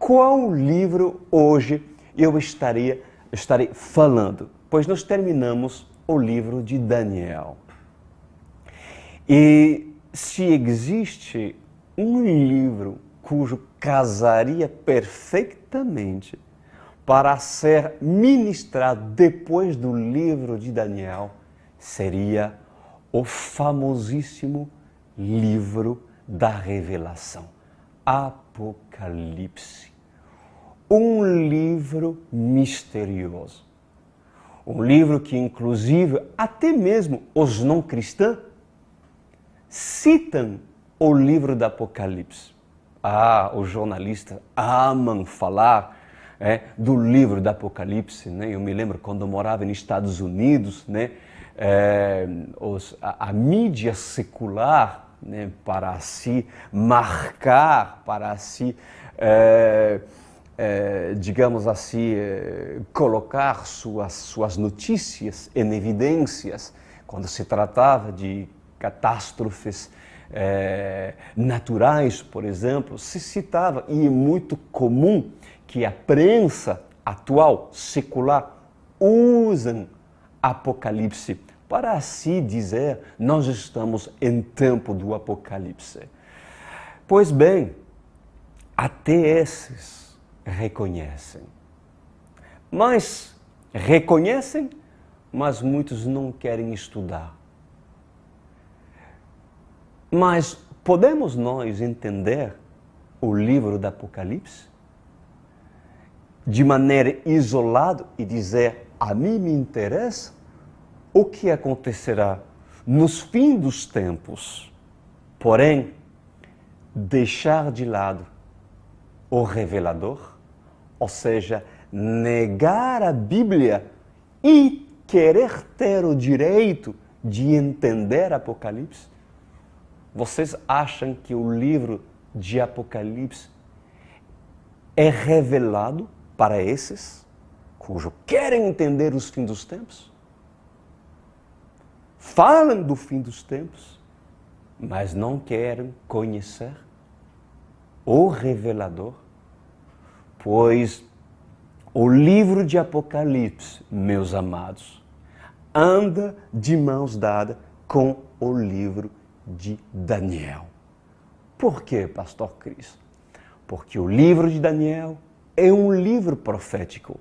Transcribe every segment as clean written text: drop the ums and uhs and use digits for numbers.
qual livro hoje eu estarei falando? Pois nós terminamos o livro de Daniel. E se existe um livro cujo casaria perfeitamente para ser ministrado depois do livro de Daniel, seria o famosíssimo livro da Revelação, Apocalipse. Um livro misterioso. Um livro que, inclusive, até mesmo os não cristãos citam o livro do Apocalipse. Os jornalistas amam falar do livro do Apocalipse. Né? Eu me lembro quando eu morava nos Estados Unidos, né? A mídia secular, né? Para se marcar, para se, digamos assim, colocar suas notícias em evidências, quando se tratava de catástrofes naturais, por exemplo, se citava, e é muito comum que a prensa atual, secular, usam Apocalipse para assim dizer, nós estamos em tempo do Apocalipse. Pois bem, até esses reconhecem. Mas reconhecem, mas muitos não querem estudar. Mas podemos nós entender o livro do Apocalipse de maneira isolada e dizer, a mim me interessa o que acontecerá nos fins dos tempos, porém, deixar de lado o revelador, ou seja, negar a Bíblia e querer ter o direito de entender Apocalipse? Vocês acham que o livro de Apocalipse é revelado para esses cujo querem entender os fins dos tempos? Falam do fim dos tempos, mas não querem conhecer o revelador? Pois o livro de Apocalipse, meus amados, anda de mãos dadas com o livro de Daniel. Por quê, Pastor Cris? Porque o livro de Daniel é um livro profético.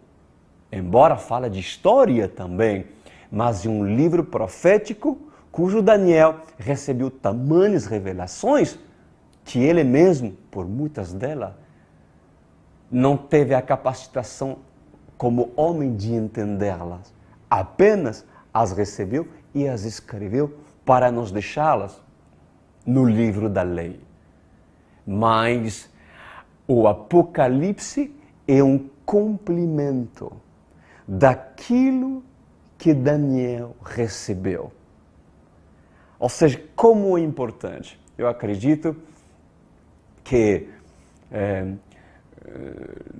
Embora fale de história também, mas é um livro profético cujo Daniel recebeu tamanhas revelações que ele mesmo, por muitas delas, não teve a capacitação como homem de entendê-las. Apenas as recebeu e as escreveu para nos deixá-las no livro da lei. Mas o Apocalipse é um complemento daquilo que Daniel recebeu. Ou seja, como é importante. Eu acredito que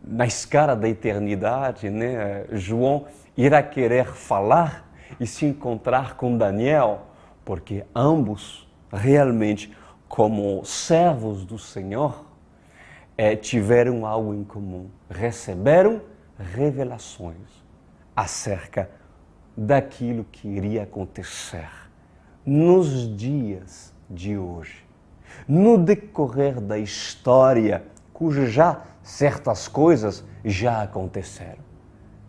na escala da eternidade, né, João irá querer falar e se encontrar com Daniel, porque ambos realmente, como servos do Senhor, tiveram algo em comum. Receberam revelações acerca daquilo que iria acontecer nos dias de hoje, no decorrer da história, cujo já certas coisas já aconteceram.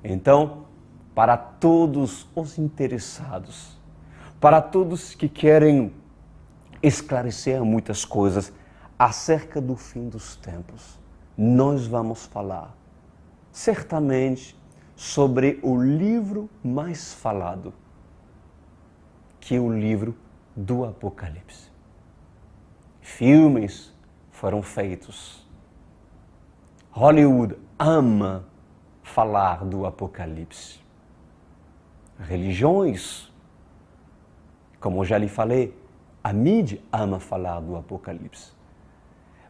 Então, para todos os interessados, para todos que querem esclarecer muitas coisas acerca do fim dos tempos, nós vamos falar certamente sobre o livro mais falado, que é o livro do Apocalipse. Filmes foram feitos. Hollywood ama falar do Apocalipse. Religiões, como eu já lhe falei, a mídia ama falar do Apocalipse.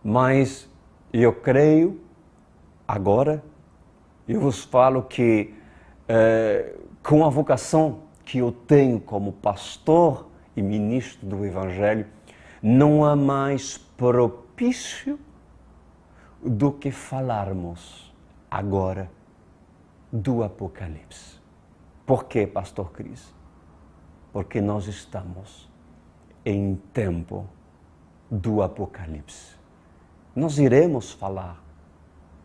Mas eu creio, agora, eu vos falo que com a vocação que eu tenho como pastor e ministro do Evangelho, não há mais propício do que falarmos agora do Apocalipse. Por quê, Pastor Cris? Porque nós estamos em tempo do Apocalipse. Nós iremos falar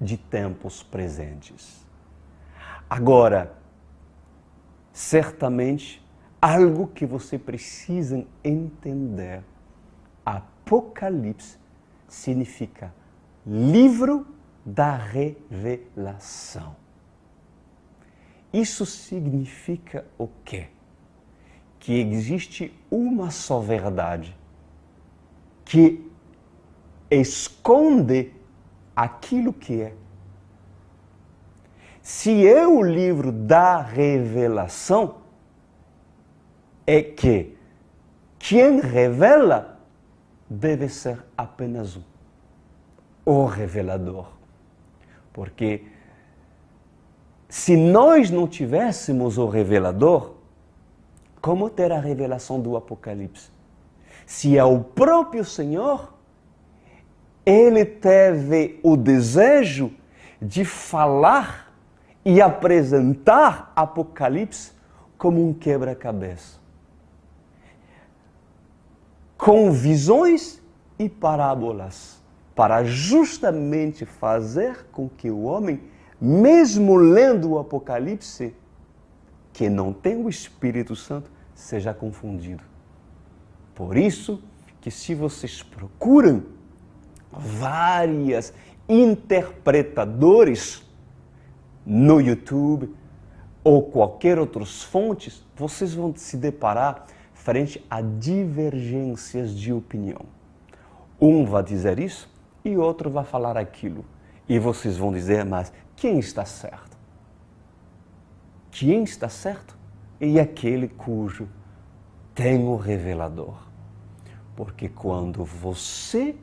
de tempos presentes. Agora, certamente, algo que você precisa entender: Apocalipse significa livro da revelação. Isso significa o quê? Que existe uma só verdade que esconde aquilo que é. Se é o livro da revelação, é que quem revela deve ser apenas um, o revelador. Porque se nós não tivéssemos o revelador, como ter a revelação do Apocalipse? Se é o próprio Senhor, Ele teve o desejo de falar e apresentar Apocalipse como um quebra-cabeça, com visões e parábolas, para justamente fazer com que o homem, mesmo lendo o Apocalipse, que não tem o Espírito Santo, seja confundido. Por isso que se vocês procuram várias interpretadores no YouTube ou qualquer outras fontes, vocês vão se deparar frente a divergências de opinião. Um vai dizer isso e outro vai falar aquilo. E vocês vão dizer, mas quem está certo? Quem está certo é aquele cujo tem o revelador. Porque quando você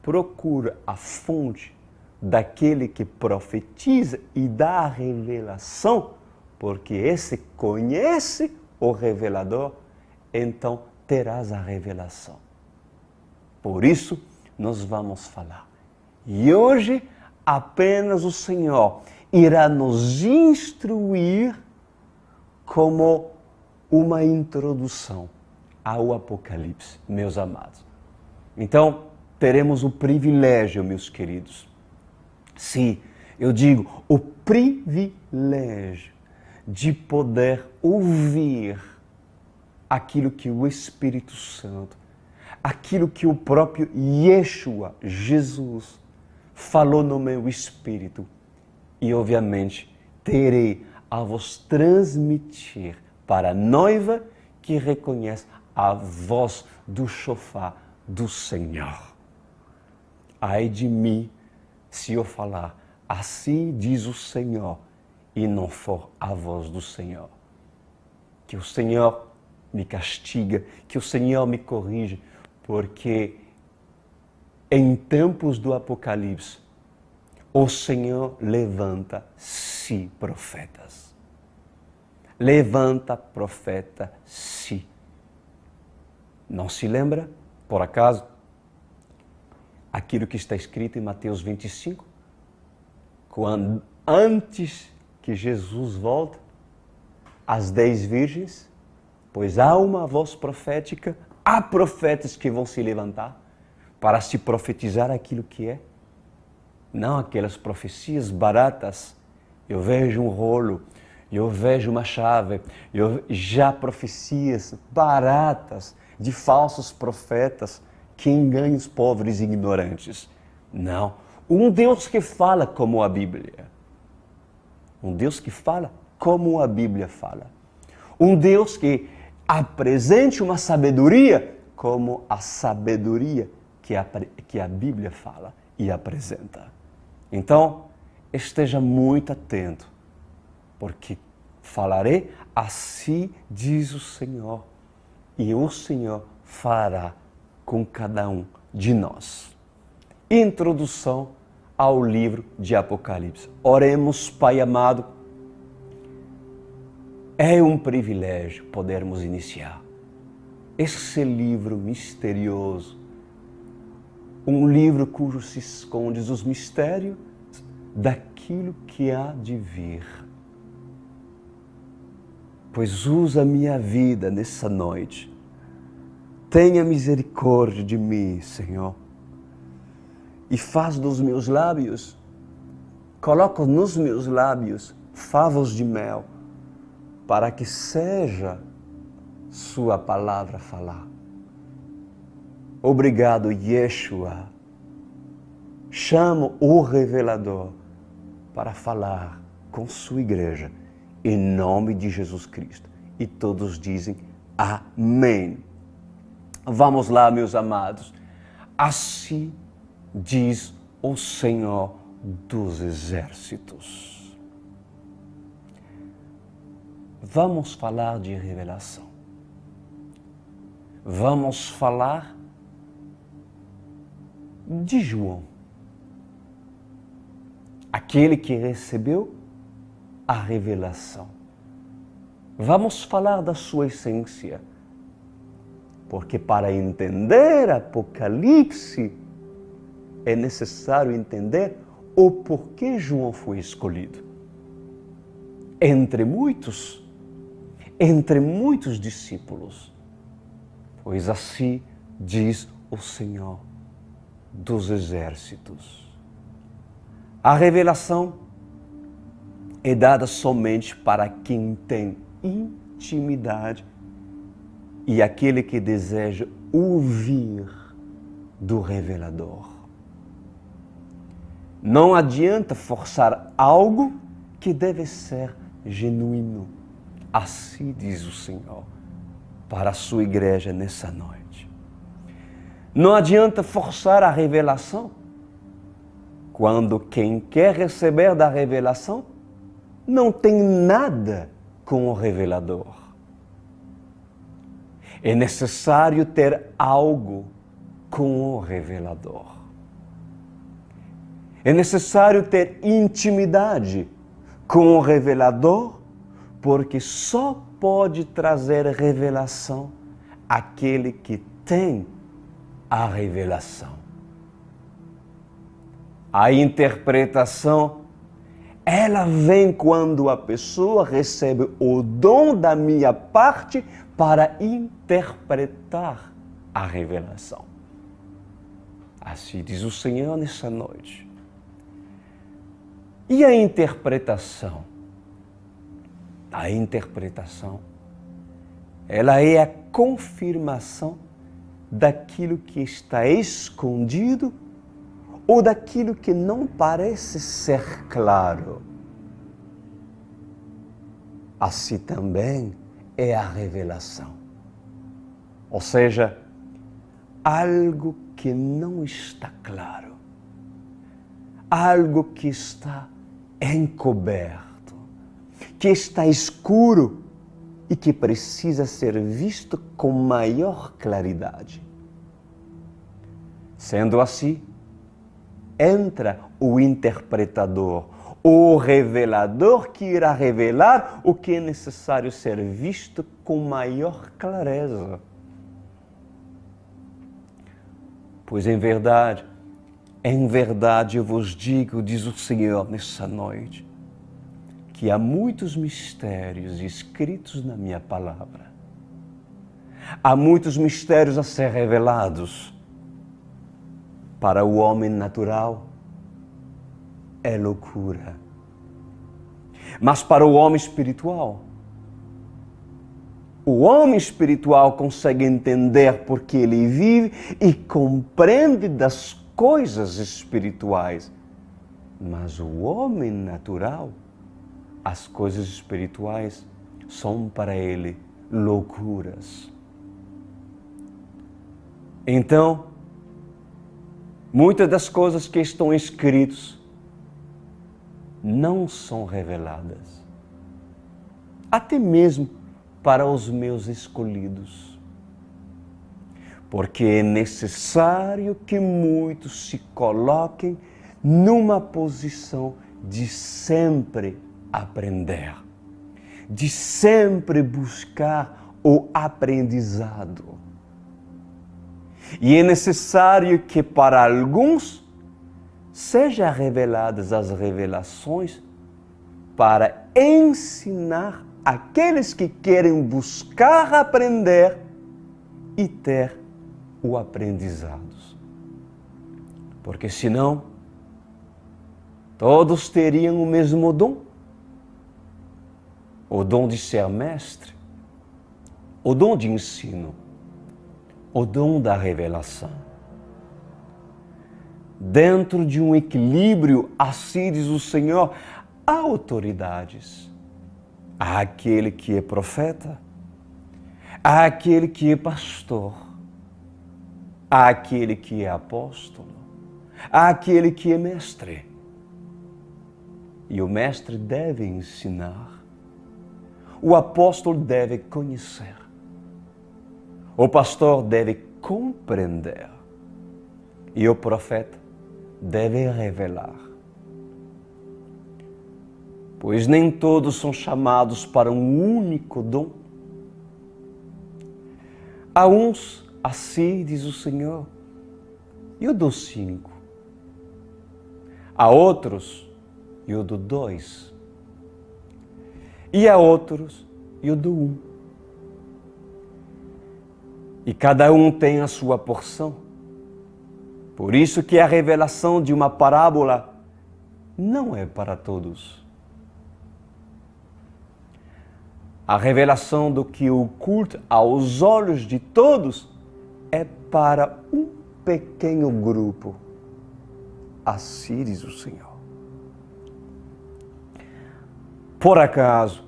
procura a fonte daquele que profetiza e dá a revelação, porque esse conhece o revelador, então terás a revelação. Por isso, nós vamos falar. E hoje, apenas o Senhor irá nos instruir como uma introdução ao Apocalipse, meus amados. Então, teremos o privilégio, meus queridos. Sim, eu digo, o privilégio de poder ouvir aquilo que o Espírito Santo, aquilo que o próprio Yeshua, Jesus, falou no meu espírito. E, obviamente, terei a vos transmitir para a noiva que reconhece a voz do shofar do Senhor. Ai de mim, se eu falar, assim diz o Senhor, e não for a voz do Senhor. Que o Senhor me castiga, que o Senhor me corrige, porque em tempos do Apocalipse, o Senhor levanta-se profetas. Levanta profeta, sim. Não se lembra, por acaso, aquilo que está escrito em Mateus 25? Quando, antes que Jesus volte, as 10 virgens, pois há uma voz profética, há profetas que vão se levantar para se profetizar aquilo que é. Não aquelas profecias baratas. Eu vejo um rolo, eu vejo uma chave, já profecias baratas de falsos profetas que enganam os pobres e ignorantes. Não. Um Deus que fala como a Bíblia. Um Deus que fala como a Bíblia fala. Um Deus que apresente uma sabedoria como a sabedoria que a Bíblia fala e apresenta. Então, esteja muito atento, porque falarei, assim diz o Senhor, e o Senhor falará com cada um de nós. Introdução ao livro de Apocalipse. Oremos, Pai amado. É um privilégio podermos iniciar esse livro misterioso um livro cujo se esconde os mistérios daquilo que há de vir. Pois usa a minha vida nessa noite. Tenha misericórdia de mim, Senhor. E faz dos meus lábios, coloca nos meus lábios favos de mel, para que seja sua palavra falar. Obrigado, Yeshua. Chamo o revelador para falar com sua igreja, em nome de Jesus Cristo. E todos dizem amém. Vamos lá, meus amados. Assim diz o Senhor dos Exércitos. Vamos falar de revelação. Vamos falar de João, aquele que recebeu a revelação. Vamos falar da sua essência, porque para entender Apocalipse é necessário entender o porquê João foi escolhido. Entre muitos discípulos, pois assim diz o Senhor dos Exércitos. A revelação é dada somente para quem tem intimidade e aquele que deseja ouvir do revelador. Não adianta forçar algo que deve ser genuíno. Assim diz o Senhor para a sua igreja nessa noite. Não adianta forçar a revelação quando quem quer receber da revelação não tem nada com o revelador. É necessário ter algo com o revelador. É necessário ter intimidade com o revelador, porque só pode trazer revelação aquele que tem a revelação. A interpretação, ela vem quando a pessoa recebe o dom da minha parte para interpretar a revelação. Assim diz o Senhor nessa noite. E a interpretação? A interpretação, ela é a confirmação daquilo que está escondido ou daquilo que não parece ser claro. Assim também é a revelação. Ou seja, algo que não está claro, algo que está encoberto, que está escuro e que precisa ser visto com maior claridade. Sendo assim, entra o interpretador, o revelador que irá revelar o que é necessário ser visto com maior clareza. Pois em verdade eu vos digo, diz o Senhor nessa noite, que há muitos mistérios escritos na minha palavra. Há muitos mistérios a ser revelados. Para o homem natural é loucura. Mas para o homem espiritual consegue entender porque ele vive e compreende das coisas espirituais. Mas o homem natural, as coisas espirituais são para ele loucuras. Então, muitas das coisas que estão escritas não são reveladas, até mesmo para os meus escolhidos. Porque é necessário que muitos se coloquem numa posição de sempre aprender, de sempre buscar o aprendizado. E é necessário que para alguns sejam reveladas as revelações para ensinar aqueles que querem buscar aprender e ter o aprendizado. Porque senão, todos teriam o mesmo dom. O dom de ser mestre, o dom de ensino, o dom da revelação. Dentro de um equilíbrio, assim diz o Senhor, há autoridades. Há aquele que é profeta, há aquele que é pastor, há aquele que é apóstolo, há aquele que é mestre. E o mestre deve ensinar, o apóstolo deve conhecer, o pastor deve compreender e o profeta deve revelar. Pois nem todos são chamados para um único dom. A uns, assim diz o Senhor, eu dou 5. A outros, eu dou 2. E a outros, eu dou 1. E cada um tem a sua porção. Por isso que a revelação de uma parábola não é para todos. A revelação do que oculta aos olhos de todos é para um pequeno grupo. Assim diz o Senhor. Por acaso,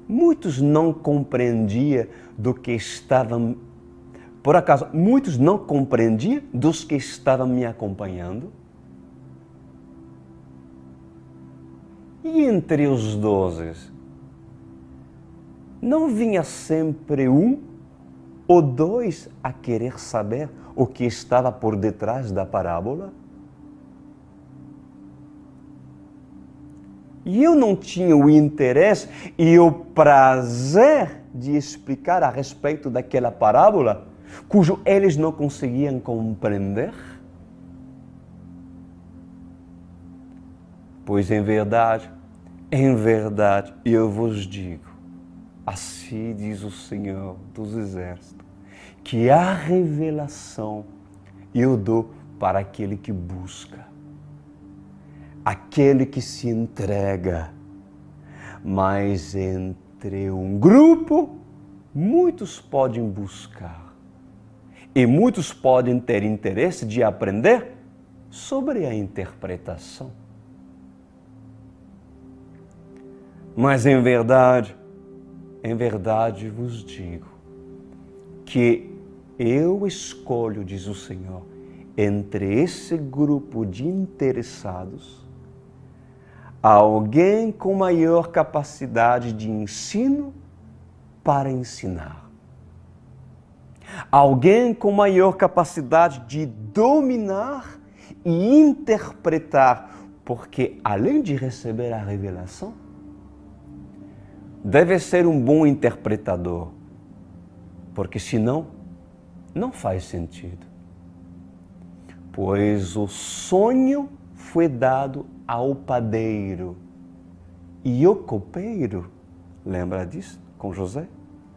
muitos não compreendiam do que estavam... Por acaso, muitos não compreendiam dos que estavam me acompanhando? E entre os 12, não vinha sempre 1 ou 2 a querer saber o que estava por detrás da parábola? E eu não tinha o interesse e o prazer de explicar a respeito daquela parábola, cujo eles não conseguiam compreender? Pois em verdade, eu vos digo, assim diz o Senhor dos Exércitos, que a revelação eu dou para aquele que busca, aquele que se entrega. Mas entre um grupo, muitos podem buscar e muitos podem ter interesse de aprender sobre a interpretação. Mas em verdade vos digo que eu escolho, diz o Senhor, entre esse grupo de interessados, alguém com maior capacidade de ensino para ensinar. Alguém com maior capacidade de dominar e interpretar, porque além de receber a revelação, deve ser um bom interpretador, porque senão não faz sentido. Pois o sonho foi dado ao padeiro e o copeiro, lembra disso com José?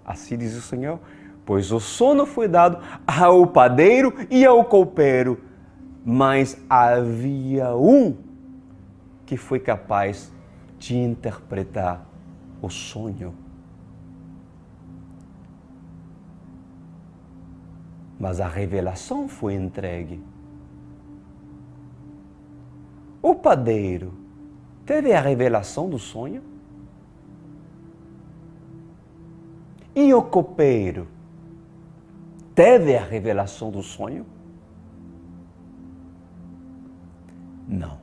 Assim diz o Senhor, pois o sono foi dado ao padeiro e ao copeiro, mas havia um que foi capaz de interpretar o sonho. Mas a revelação foi entregue. O padeiro teve a revelação do sonho? E o copeiro teve a revelação do sonho? Não.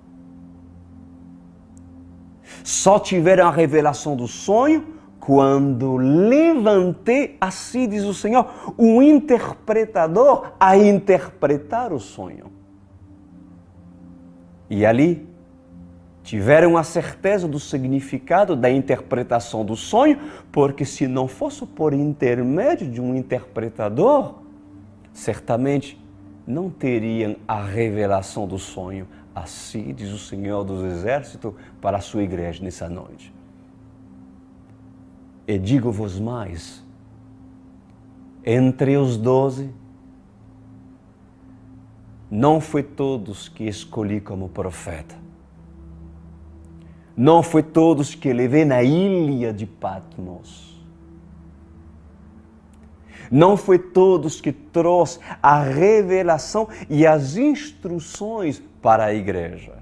Só tiveram a revelação do sonho quando levantei, assim diz o Senhor, um interpretador a interpretar o sonho. E ali tiveram a certeza do significado da interpretação do sonho, porque se não fosse por intermédio de um interpretador, certamente não teriam a revelação do sonho. Assim diz o Senhor dos Exércitos para a sua igreja nessa noite. E digo-vos mais, entre os 12, não foi todos que escolhi como profeta. Não foi todos que levei na ilha de Patmos. Não foi todos que trouxe a revelação e as instruções para a igreja.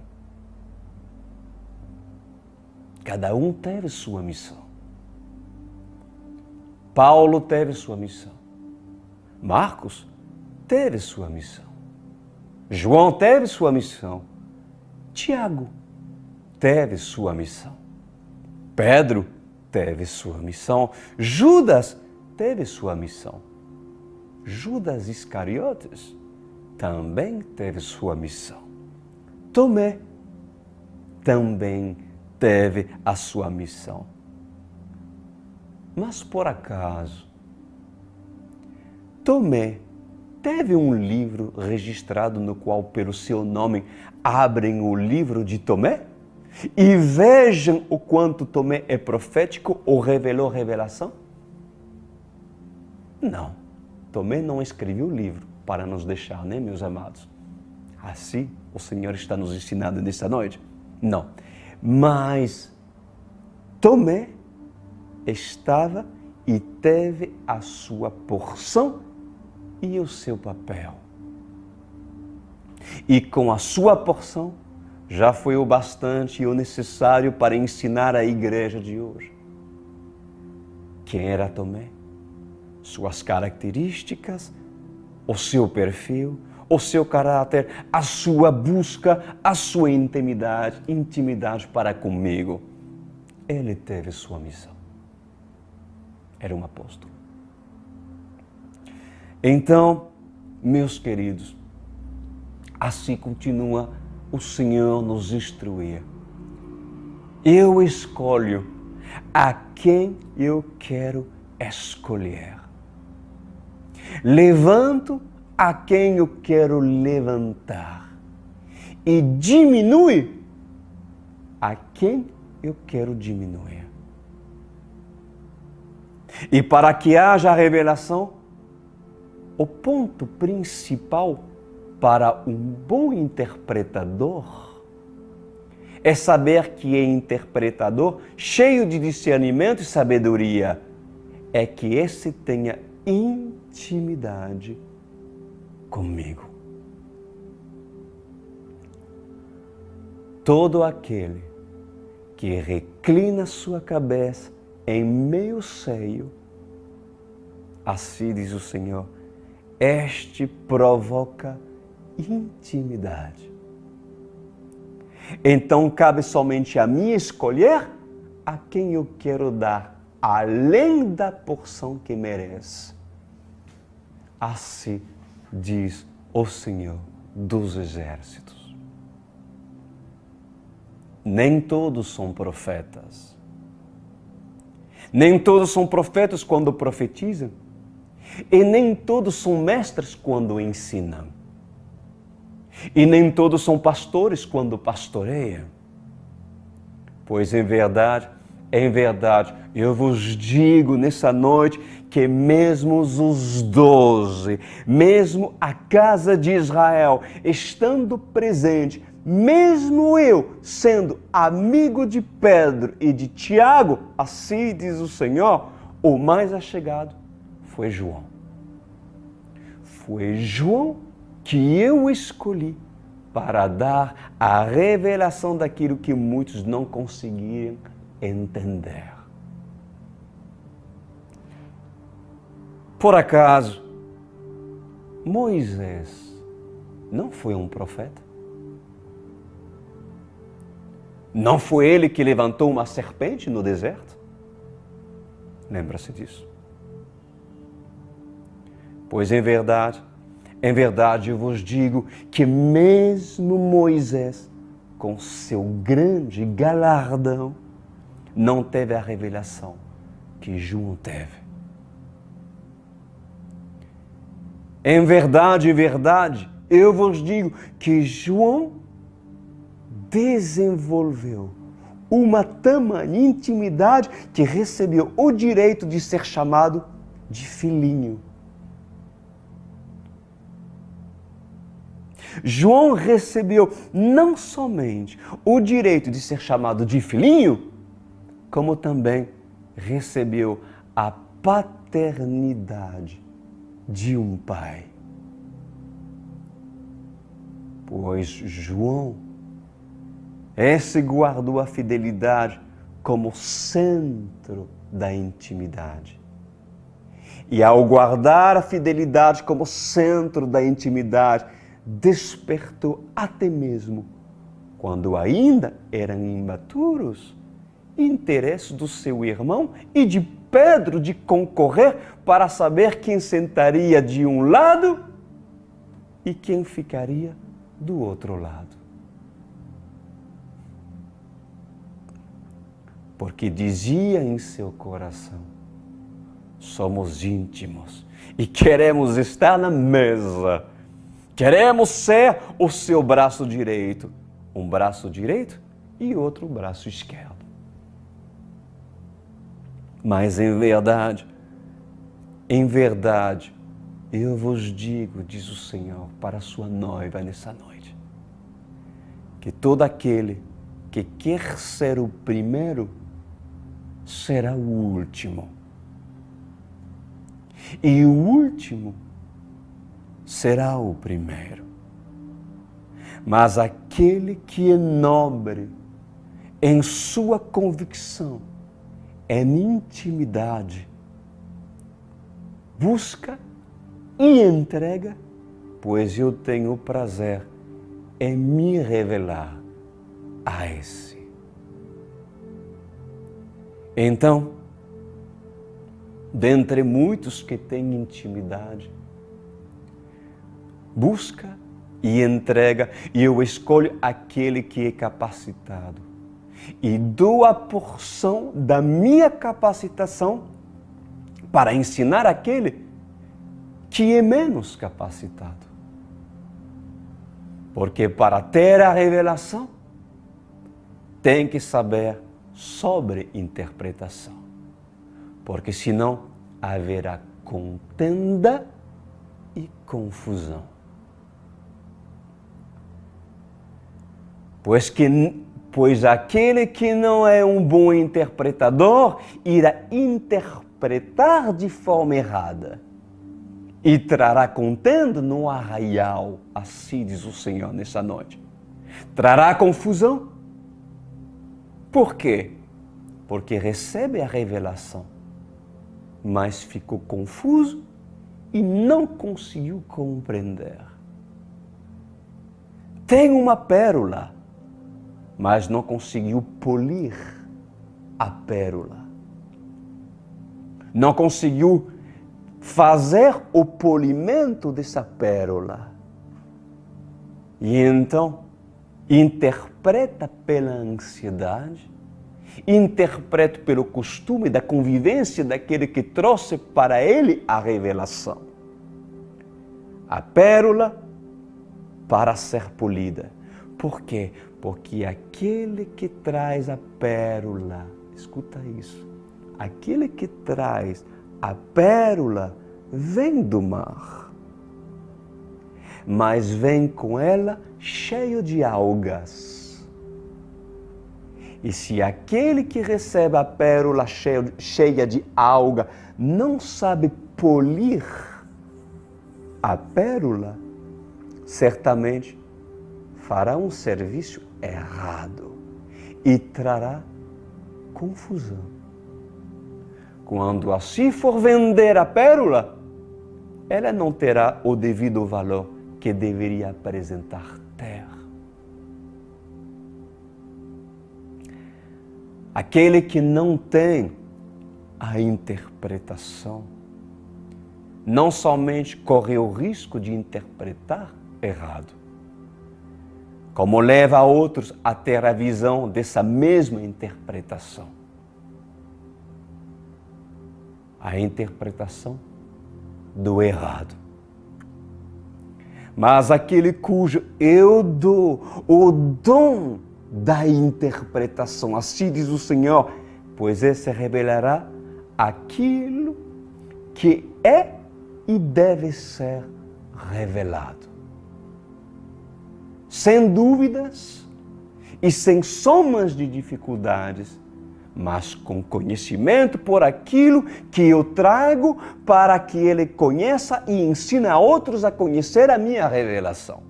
Cada um teve sua missão. Paulo teve sua missão. Marcos teve sua missão. João teve sua missão. Tiago teve sua missão. Pedro teve sua missão. Judas teve sua missão. Judas Iscariotes também teve sua missão. Tomé também teve a sua missão. Mas por acaso, Tomé teve um livro registrado no qual, pelo seu nome, abrem o livro de Tomé? E vejam o quanto Tomé é profético ou revelou revelação? Não, Tomé não escreveu o livro para nos deixar, né, meus amados? Assim o Senhor está nos ensinando nesta noite? Não, mas Tomé estava e teve a sua porção e o seu papel. E com a sua porção já foi o bastante e o necessário para ensinar a igreja de hoje. Quem era Tomé? Suas características, o seu perfil, o seu caráter, a sua busca, a sua intimidade para comigo. Ele teve sua missão. Era um apóstolo. Então, meus queridos, assim continua o Senhor nos instruir. Eu escolho a quem eu quero escolher. Levanto a quem eu quero levantar. E diminui a quem eu quero diminuir. E para que haja revelação, o ponto principal para um bom interpretador é saber que é interpretador, cheio de discernimento e sabedoria, é que esse tenha intimidade comigo. Todo aquele que reclina sua cabeça em meu seio, assim diz o Senhor, este provoca intimidade. Então cabe somente a mim escolher a quem eu quero dar, além da porção que merece. Assim diz o Senhor dos Exércitos. Nem todos são profetas. Nem todos são profetas quando profetizam. E nem todos são mestres quando ensinam. E nem todos são pastores quando pastoreiam. Pois em verdade, eu vos digo nessa noite que mesmo os 12, mesmo a casa de Israel, estando presente, mesmo eu sendo amigo de Pedro e de Tiago, assim diz o Senhor, o mais achegado foi João. Foi João que eu escolhi para dar a revelação daquilo que muitos não conseguiram entender. Por acaso, Moisés não foi um profeta? Não foi ele que levantou uma serpente no deserto? Lembra-se disso? Pois em verdade eu vos digo que mesmo Moisés, com seu grande galardão, não teve a revelação que João teve. Em verdade, eu vos digo que João desenvolveu uma tamanha intimidade que recebeu o direito de ser chamado de filhinho. João recebeu não somente o direito de ser chamado de filhinho, como também recebeu a paternidade de um pai. Pois João, esse guardou a fidelidade como centro da intimidade. E ao guardar a fidelidade como centro da intimidade, despertou até mesmo, quando ainda eram imaturos, interesse do seu irmão e de Pedro de concorrer para saber quem sentaria de um lado e quem ficaria do outro lado. Porque dizia em seu coração: somos íntimos e queremos estar na mesa. Queremos ser o seu braço direito. Um braço direito e outro braço esquerdo. Mas em verdade, eu vos digo, diz o Senhor, para a sua noiva nessa noite, que todo aquele que quer ser o primeiro, será o último. E o último será o primeiro. Mas aquele que é nobre em sua convicção, em intimidade, busca e entrega, pois eu tenho prazer em me revelar a esse. Então, dentre muitos que têm intimidade, busca e entrega, e eu escolho aquele que é capacitado. E dou a porção da minha capacitação para ensinar aquele que é menos capacitado. Porque para ter a revelação, tem que saber sobre interpretação. Porque senão haverá contenda e confusão. Pois aquele que não é um bom interpretador irá interpretar de forma errada e trará contenda no arraial, assim diz o Senhor nessa noite. Trará confusão. Por quê? Porque recebe a revelação, mas ficou confuso e não conseguiu compreender. Tem uma pérola, mas não conseguiu polir a pérola. Não conseguiu fazer o polimento dessa pérola. E então, interpreta pela ansiedade, interpreta pelo costume da convivência daquele que trouxe para ele a revelação. A pérola para ser polida. Por quê? Porque aquele que traz a pérola, escuta isso, aquele que traz a pérola vem do mar, mas vem com ela cheio de algas. E se aquele que recebe a pérola cheia de alga não sabe polir a pérola, certamente fará um serviço errado e trará confusão. Quando assim for vender a pérola, ela não terá o devido valor que deveria apresentar ter. Aquele que não tem a interpretação, não somente corre o risco de interpretar errado, como leva a outros a ter a visão dessa mesma interpretação. A interpretação do errado. mas aquele cujo eu dou o dom da interpretação. Assim diz o Senhor, pois esse revelará aquilo que é e deve ser revelado. Sem dúvidas e sem somas de dificuldades, mas com conhecimento por aquilo que eu trago para que ele conheça e ensine a outros a conhecer a minha revelação.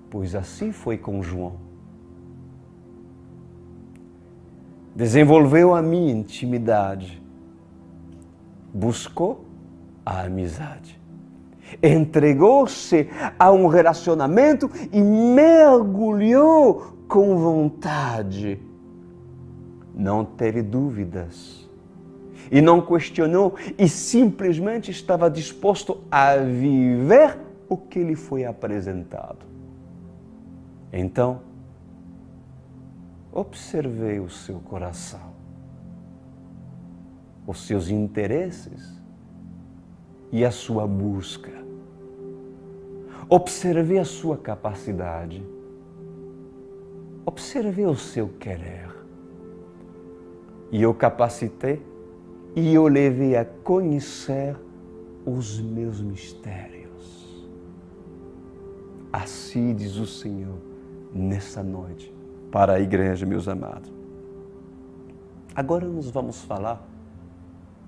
Pois assim foi com João. Desenvolveu a minha intimidade, buscou a amizade, entregou-se a um relacionamento e mergulhou com vontade. Não teve dúvidas e não questionou e simplesmente estava disposto a viver o que lhe foi apresentado. Então, observei o seu coração, os seus interesses e a sua busca. Observei a sua capacidade. Observei o seu querer. E eu capacitei e eu levei a conhecer os meus mistérios. Assim diz o Senhor nessa noite para a igreja, meus amados. Agora nós vamos falar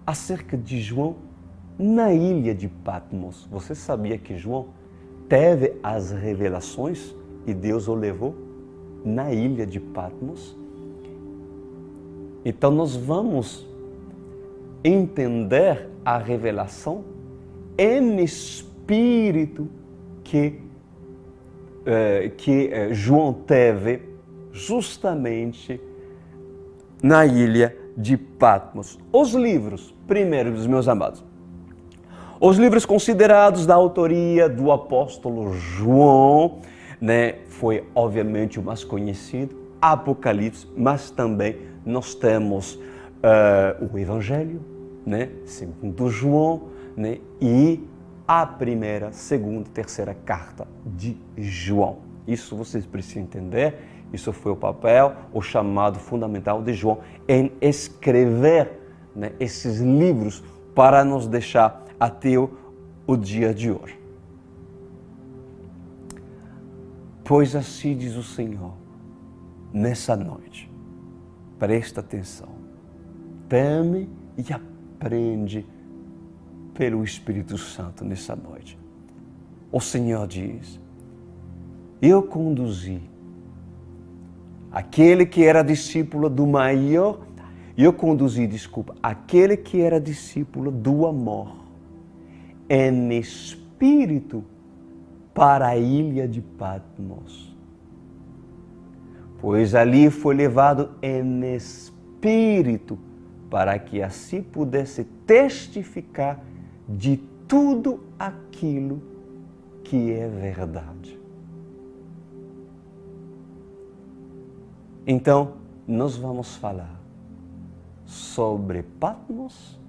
acerca de João na ilha de Patmos. Você sabia que João teve as revelações e Deus o levou na ilha de Patmos? Então nós vamos entender a revelação em espírito que João teve justamente na ilha de Patmos. Os livros, primeiro, meus amados, os livros considerados da autoria do apóstolo João, né, foi obviamente o mais conhecido, Apocalipse, mas também nós temos o Evangelho, né, segundo João, né, e a primeira, segunda, terceira carta de João. Isso vocês precisam entender. Isso foi o papel, o chamado fundamental de João em escrever, né, esses livros para nos deixar até o dia de hoje. Pois assim diz o Senhor, nessa noite, presta atenção, teme e aprende pelo Espírito Santo nessa noite. O Senhor diz, eu conduzi aquele que era discípulo do maior, aquele que era discípulo do amor, em espírito para a ilha de Patmos. Pois ali foi levado em espírito para que assim pudesse testificar de tudo aquilo que é verdade. Então, nós vamos falar sobre Patmos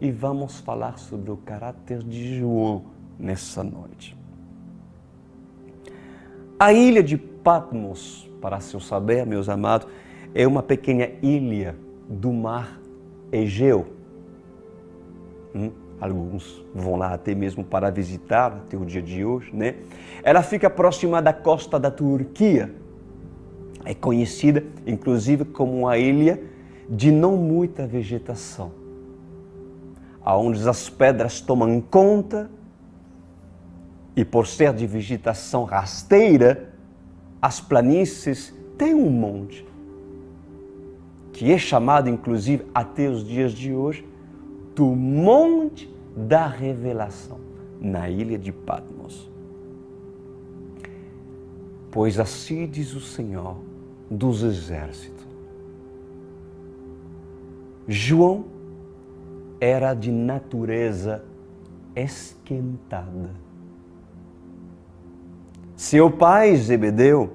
e vamos falar sobre o caráter de João nessa noite. A ilha de Patmos, para seu saber, meus amados, é uma pequena ilha do mar Egeu. Alguns vão lá até mesmo para visitar até o dia de hoje, né? Ela fica próxima da costa da Turquia. É conhecida, inclusive, como uma ilha de não muita vegetação, onde as pedras tomam conta e, por ser de vegetação rasteira, as planícies têm um monte, que é chamado, inclusive, até os dias de hoje, do Monte da Revelação, na ilha de Patmos. Pois assim diz o Senhor dos Exércitos. João era de natureza esquentada. Seu pai, Zebedeu,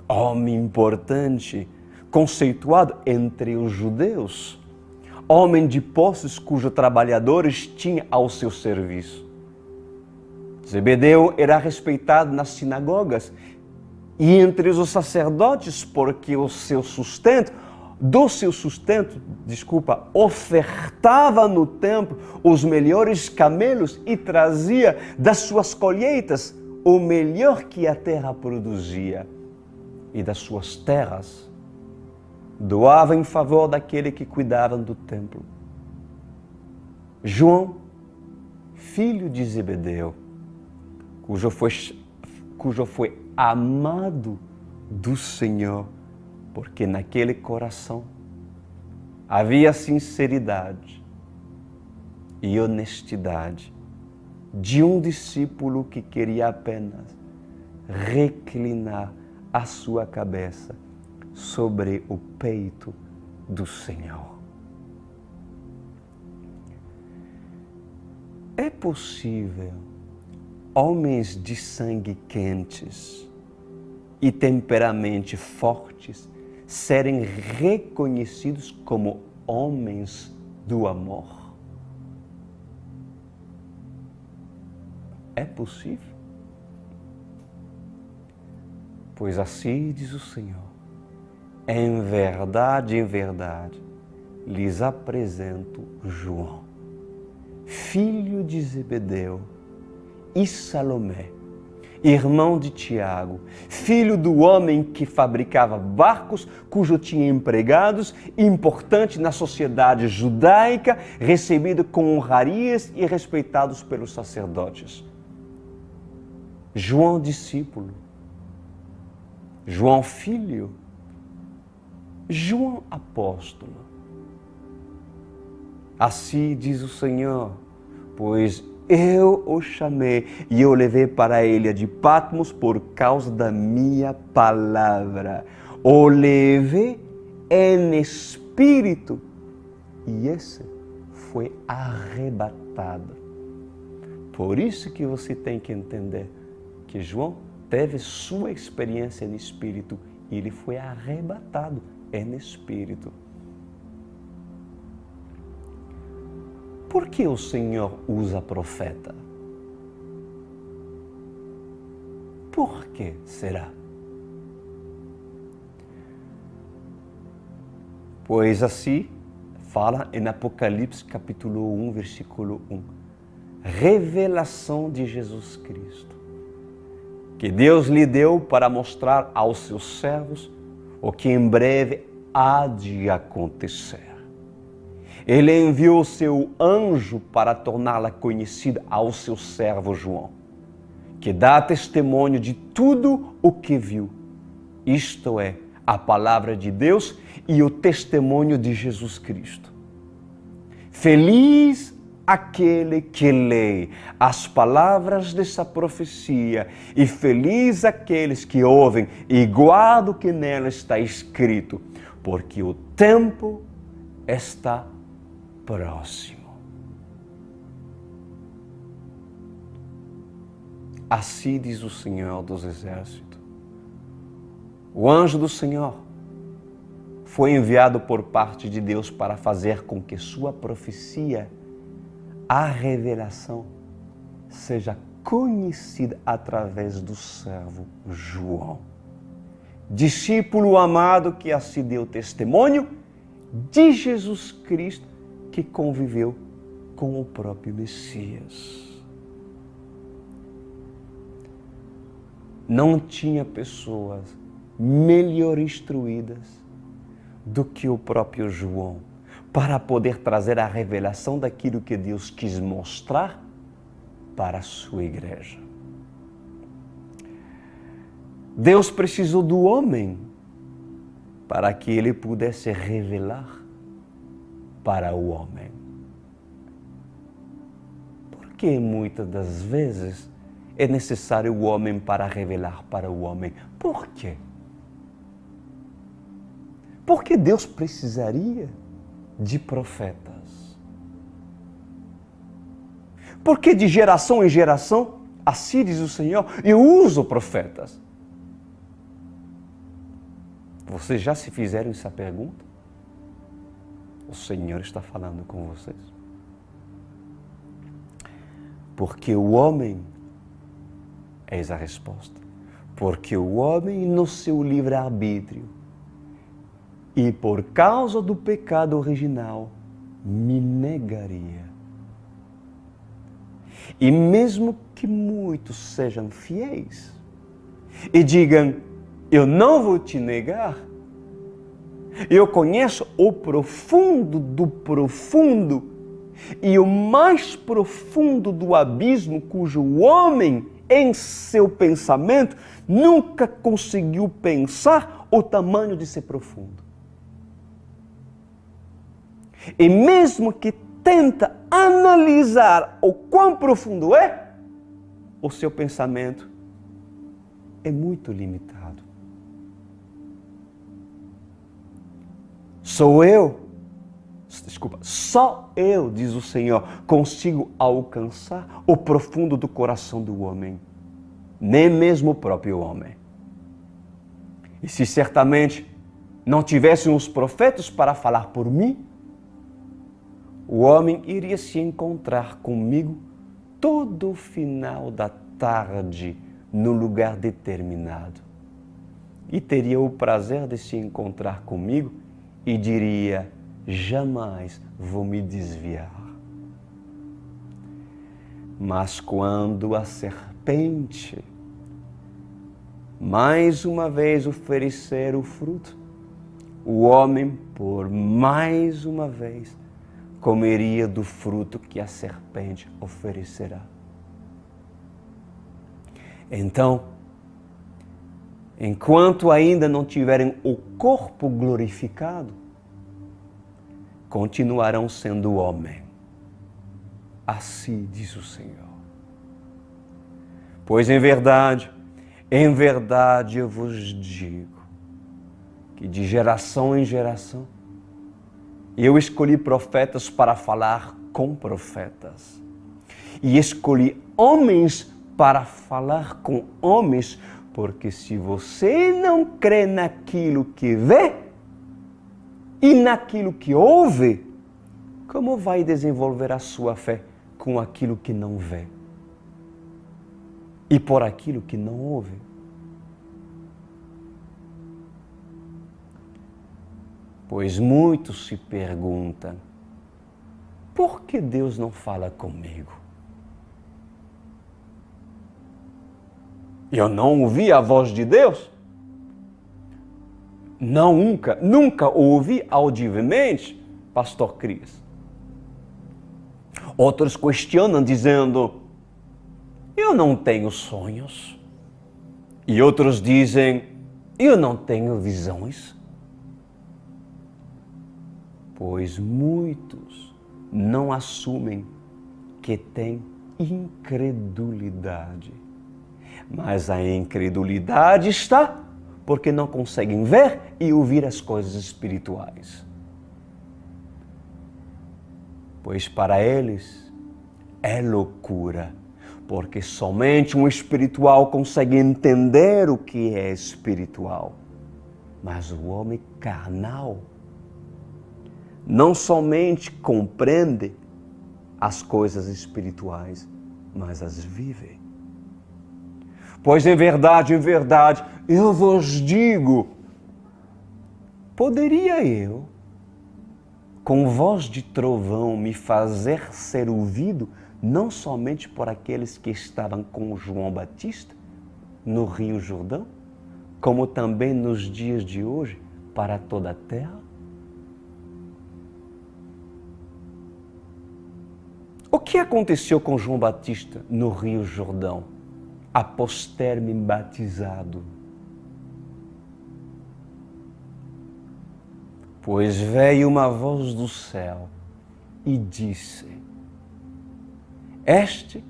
homem importante, conceituado entre os judeus, homem de posses cujos trabalhadores tinha ao seu serviço. Zebedeu era respeitado nas sinagogas e entre os sacerdotes, porque do seu sustento, ofertava no templo os melhores camelos e trazia das suas colheitas o melhor que a terra produzia. E das suas terras doava em favor daquele que cuidavam do templo. João, filho de Zebedeu, cujo foi amado do Senhor, porque naquele coração havia sinceridade e honestidade de um discípulo que queria apenas reclinar a sua cabeça sobre o peito do Senhor. É possível homens de sangue quentes e temperamento fortes serem reconhecidos como homens do amor? É possível? Pois assim diz o Senhor: em verdade, lhes apresento João, filho de Zebedeu, e Salomé, irmão de Tiago, filho do homem que fabricava barcos, cujo tinha empregados, importante na sociedade judaica, recebido com honrarias e respeitados pelos sacerdotes. João discípulo, João filho, João apóstolo. Assim diz o Senhor, pois eu o chamei e o levei para a ilha de Patmos por causa da minha palavra. O levei em espírito e esse foi arrebatado. Por isso que você tem que entender que João teve sua experiência em espírito e ele foi arrebatado em espírito. Por que o Senhor usa profeta? Por que será? Pois assim fala em Apocalipse capítulo 1, versículo 1. Revelação de Jesus Cristo, que Deus lhe deu para mostrar aos seus servos o que em breve há de acontecer. Ele enviou o seu anjo para torná-la conhecida ao seu servo João, que dá testemunho de tudo o que viu, isto é, a palavra de Deus e o testemunho de Jesus Cristo. Feliz aquele que lê as palavras dessa profecia e feliz aqueles que ouvem e guardam o que nela está escrito, porque o tempo está próximo. Assim diz o Senhor dos Exércitos. O anjo do Senhor foi enviado por parte de Deus para fazer com que sua profecia, a revelação, seja conhecida através do servo João, discípulo amado que assim deu testemunho de Jesus Cristo, que conviveu com o próprio Messias. Não tinha pessoas melhor instruídas do que o próprio João para poder trazer a revelação daquilo que Deus quis mostrar para a sua igreja. Deus precisou do homem para que ele pudesse revelar para o homem. Porque muitas das vezes é necessário o homem para revelar para o homem. Por quê? Porque Deus precisaria de profetas. Porque de geração em geração, assim diz o Senhor, eu uso profetas. Vocês já se fizeram essa pergunta? O Senhor está falando com vocês. Porque o homem Eis a resposta. Porque o homem, no seu livre-arbítrio, e por causa do pecado original, me negaria. E mesmo que muitos sejam fiéis e digam, eu não vou te negar, eu conheço o profundo do profundo e o mais profundo do abismo cujo homem, em seu pensamento, nunca conseguiu pensar o tamanho de ser profundo. E mesmo que tenta analisar o quão profundo é, o seu pensamento é muito limitado. Só eu, diz o Senhor, consigo alcançar o profundo do coração do homem, nem mesmo o próprio homem. E se certamente não tivessem os profetas para falar por mim, o homem iria se encontrar comigo todo o final da tarde no lugar determinado. E teria o prazer de se encontrar comigo e diria, jamais vou me desviar. Mas quando a serpente mais uma vez oferecer o fruto, o homem, por mais uma vez, comeria do fruto que a serpente oferecerá. Então, enquanto ainda não tiverem o corpo glorificado, continuarão sendo homem. Assim diz o Senhor. Pois em verdade eu vos digo, que de geração em geração, eu escolhi profetas para falar com profetas. E escolhi homens para falar com homens, porque se você não crê naquilo que vê e naquilo que ouve, como vai desenvolver a sua fé com aquilo que não vê? E por aquilo que não ouve? Pois muitos se perguntam, por que Deus não fala comigo? Eu não ouvi a voz de Deus? Nunca ouvi audivelmente, pastor Cris. Outros questionam dizendo, eu não tenho sonhos. E outros dizem, eu não tenho visões. Pois muitos não assumem que têm incredulidade. Mas a incredulidade está porque não conseguem ver e ouvir as coisas espirituais. Pois para eles é loucura, porque somente um espiritual consegue entender o que é espiritual. Mas o homem carnal não somente compreende as coisas espirituais, mas as vive. Pois em verdade, eu vos digo, poderia eu, com voz de trovão, me fazer ser ouvido, não somente por aqueles que estavam com João Batista no Rio Jordão, como também nos dias de hoje, para toda a terra? O que aconteceu com João Batista no Rio Jordão, após ter me batizado? Pois veio uma voz do céu e disse, este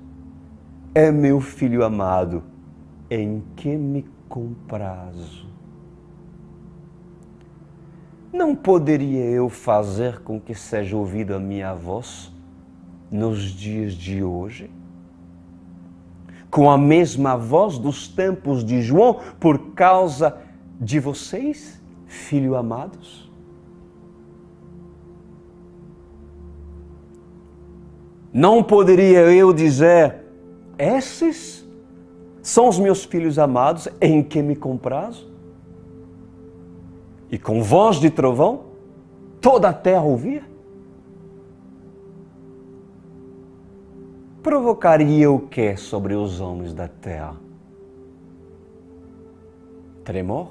é meu filho amado, em que me comprazo. Não poderia eu fazer com que seja ouvida a minha voz nos dias de hoje? Com a mesma voz dos tempos de João, por causa de vocês, filhos amados? Não poderia eu dizer, esses São os meus filhos amados em que me comprazo? E com voz de trovão, toda a terra ouvir? Provocaria o que sobre os homens da terra? Tremor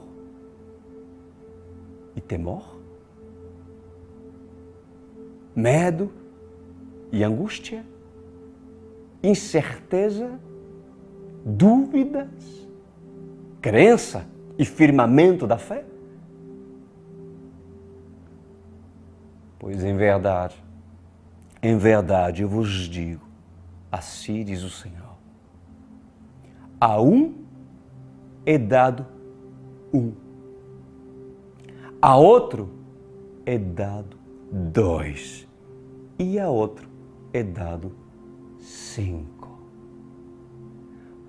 e temor? Medo e angústia? Incerteza? Dúvidas? Crença e firmamento da fé? Pois em verdade eu vos digo, assim diz o Senhor, a um é dado um, a outro é dado 2 e a outro é dado 5.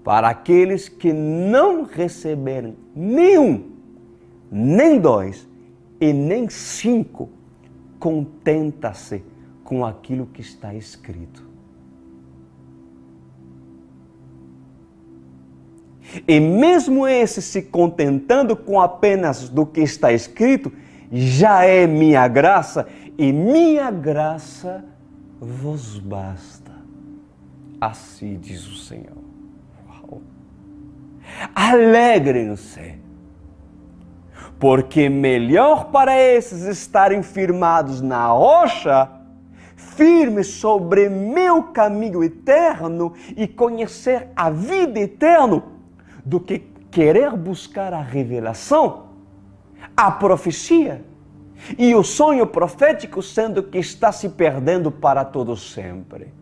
Para aqueles que não receberem nenhum, nem 2 e nem 5, contenta-se com aquilo que está escrito. E mesmo esse se contentando com apenas do que está escrito, já é minha graça, e minha graça vos basta. Assim diz o Senhor. Uau. Alegrem-se, porque melhor para esses estarem firmados na rocha, firmes sobre meu caminho eterno e conhecer a vida eterna, do que querer buscar a revelação, a profecia e o sonho profético, sendo que está se perdendo para todo sempre.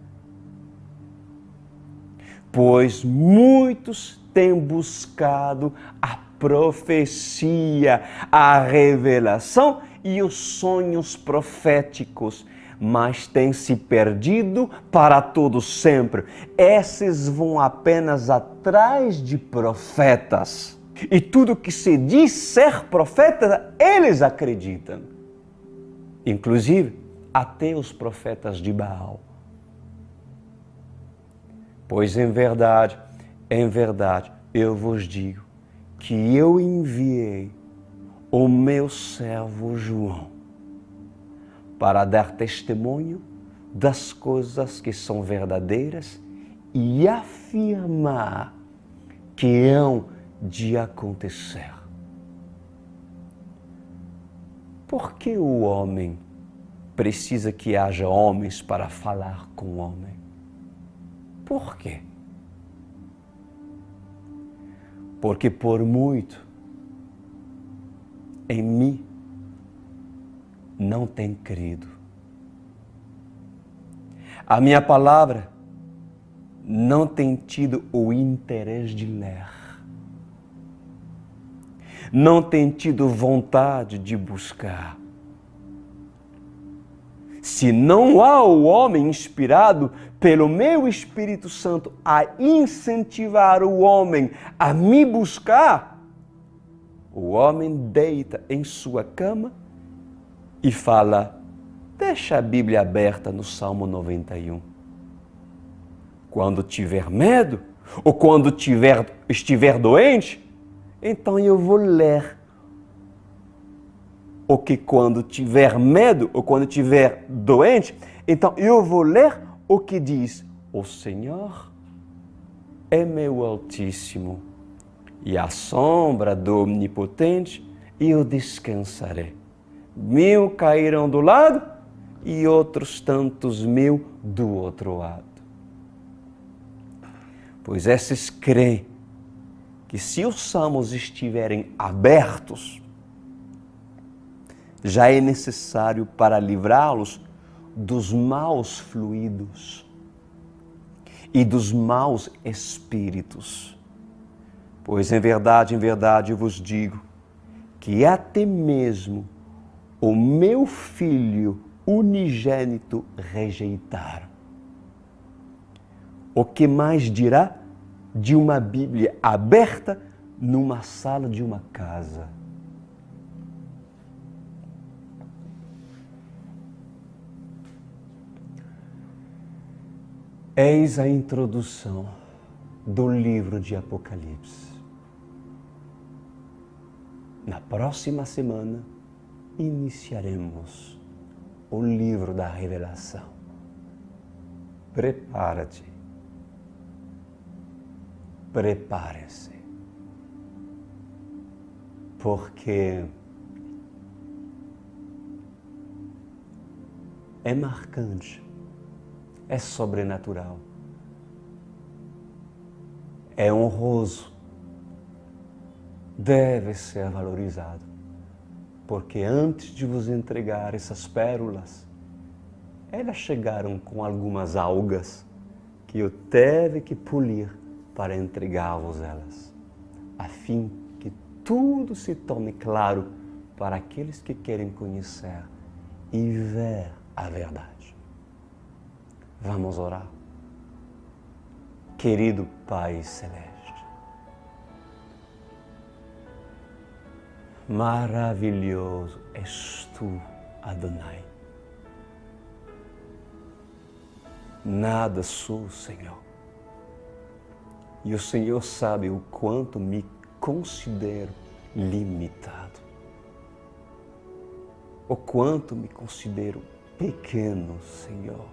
Pois muitos têm buscado a profecia, a revelação e os sonhos proféticos, mas têm se perdido para todo sempre. Esses vão apenas atrás de profetas. E tudo que se diz ser profeta, eles acreditam. Inclusive, até os profetas de Baal. Pois em verdade, eu vos digo que eu enviei o meu servo João para dar testemunho das coisas que são verdadeiras e afirmar que hão de acontecer. Por que o homem precisa que haja homens para falar com o homem? Por quê? Porque por muito em mim não tem crido. A minha palavra não tem tido o interesse de ler. Não tem tido vontade de buscar. Se não há o homem inspirado pelo meu Espírito Santo a incentivar o homem a me buscar, o homem deita em sua cama e fala, deixa a Bíblia aberta no Salmo 91. Quando tiver medo, ou quando estiver doente, então eu vou ler. Ou que quando tiver medo, ou quando estiver doente, então eu vou ler o que diz, o Senhor é meu Altíssimo, e à sombra do Onipotente eu descansarei. 1000 cairão do lado e outros tantos 1000 do outro lado. Pois esses creem que se os salmos estiverem abertos, já é necessário para livrá-los dos maus fluidos e dos maus espíritos. Pois em verdade eu vos digo que até mesmo o meu filho unigênito rejeitaram. O que mais dirá de uma Bíblia aberta numa sala de uma casa? Eis a introdução do livro de Apocalipse. Na próxima semana, iniciaremos o livro da Revelação. Prepara-te. Prepare-se. Porque é marcante, é sobrenatural, é honroso, deve ser valorizado, porque antes de vos entregar essas pérolas, elas chegaram com algumas algas que eu teve que polir para entregar-vos elas, a fim que tudo se torne claro para aqueles que querem conhecer e ver a verdade. Vamos orar. Querido Pai Celeste, maravilhoso és Tu, Adonai. Nada sou, Senhor. E o Senhor sabe o quanto me considero limitado. O quanto me considero pequeno, Senhor,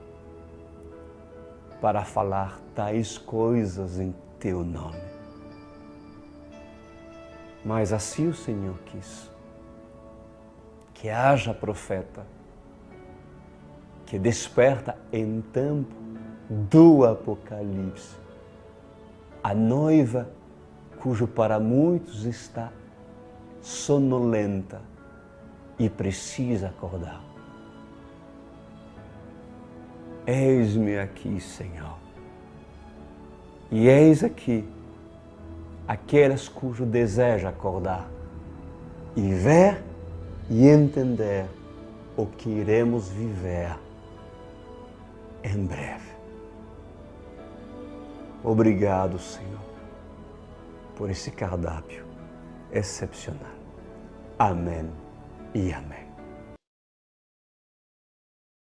para falar tais coisas em Teu nome. Mas assim o Senhor quis, que haja profeta, que desperta em tempo do Apocalipse, a noiva cujo para muitos está sonolenta e precisa acordar. Eis-me aqui, Senhor, e eis aqui aqueles cujo desejo acordar e ver e entender o que iremos viver em breve. Obrigado, Senhor, por esse cardápio excepcional. Amém e amém.